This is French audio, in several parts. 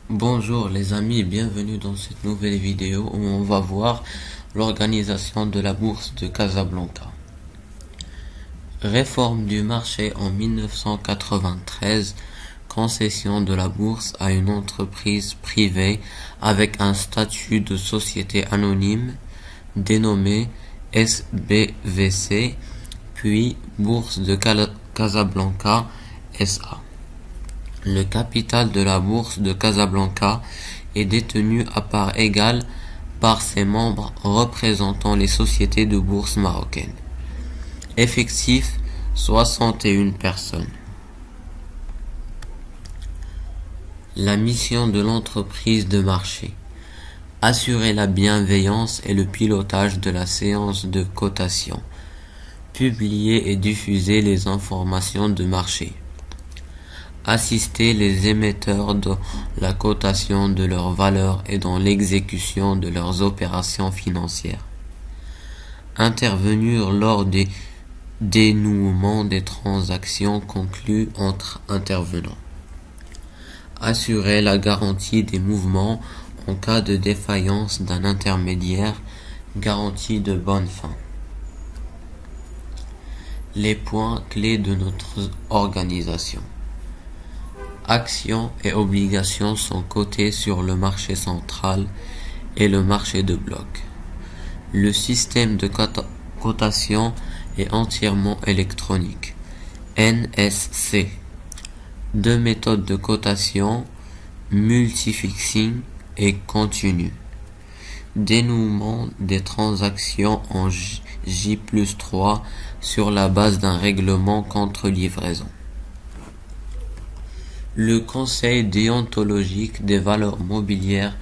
Bonjour les amis, bienvenue dans cette nouvelle vidéo où on va voir l'organisation de la bourse de Casablanca. Réforme du marché en 1993, concession de la bourse à une entreprise privée avec un statut de société anonyme dénommée SBVC, puis Bourse de Casablanca SA. Le capital de la bourse de Casablanca est détenu à part égale par ses membres représentant les sociétés de bourse marocaines. Effectif 61 personnes. La mission de l'entreprise de marché: assurer la bienveillance et le pilotage de la séance de cotation, publier et diffuser les informations de marché, assister les émetteurs dans la cotation de leurs valeurs et dans l'exécution de leurs opérations financières, intervenir lors des dénouements des transactions conclues entre intervenants, assurer la garantie des mouvements en cas de défaillance d'un intermédiaire, garantie de bonne fin. Les points clés de notre organisation. Actions et obligations sont cotées sur le marché central et le marché de bloc. Le système de cotation est entièrement électronique. NSC. Deux méthodes de cotation, multifixing et continu. Dénouement des transactions en J+3 sur la base d'un règlement contre livraison. Le Conseil déontologique des valeurs mobilières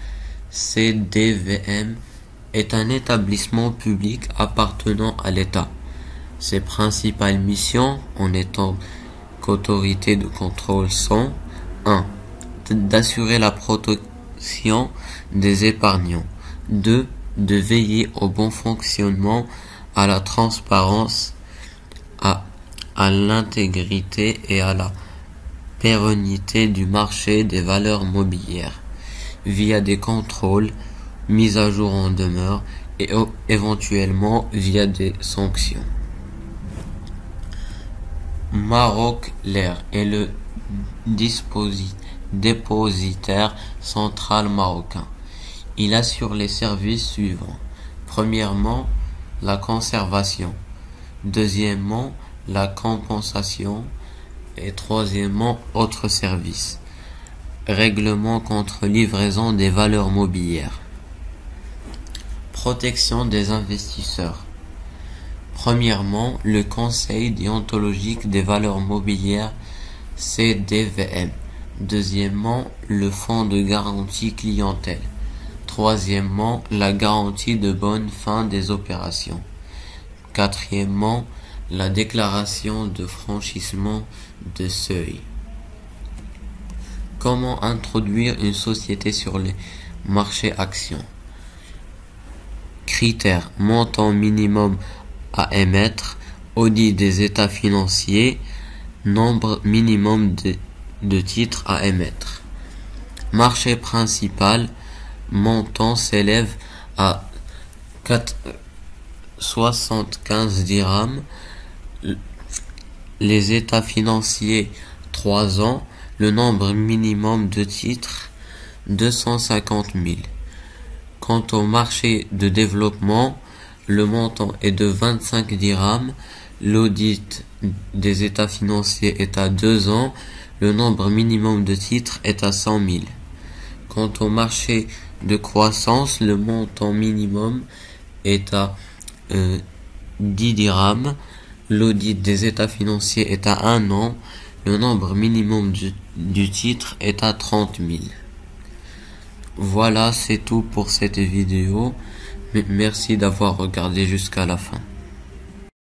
CDVM est un établissement public appartenant à l'État. Ses principales missions, en étant qu'autorité de contrôle, sont 1. D'assurer la protection des épargnants. 2. De veiller au bon fonctionnement, à la transparence, à l'intégrité et à la pérennité du marché des valeurs mobilières, via des contrôles, mises à jour en demeure et éventuellement via des sanctions. Maroc L'air est le dépositaire central marocain. Il assure les services suivants. Premièrement, la conservation. Deuxièmement, la compensation. Et troisièmement, autres services. Règlement contre livraison des valeurs mobilières. Protection des investisseurs. Premièrement, le Conseil déontologique des valeurs mobilières CDVM. Deuxièmement, le Fonds de garantie clientèle. Troisièmement, la garantie de bonne fin des opérations. Quatrièmement, la déclaration de franchissement de seuil. Comment introduire une société sur les marchés actions? Critères: montant minimum à émettre, audit des états financiers, nombre minimum de titres à émettre. Marché principal: montant s'élève à 75 dirhams. Les états financiers 3 ans. Le nombre minimum de titres 250 000. Quant au marché de développement, le montant est de 25 dirhams. L'audit des états financiers est à 2 ans. Le nombre minimum de titres est à 100 000. Quant au marché de croissance, le montant minimum est à 10 dirhams. L'audit des états financiers est à 1 an. Le nombre minimum du titre est à 30 000. Voilà, c'est tout pour cette vidéo. Merci d'avoir regardé jusqu'à la fin.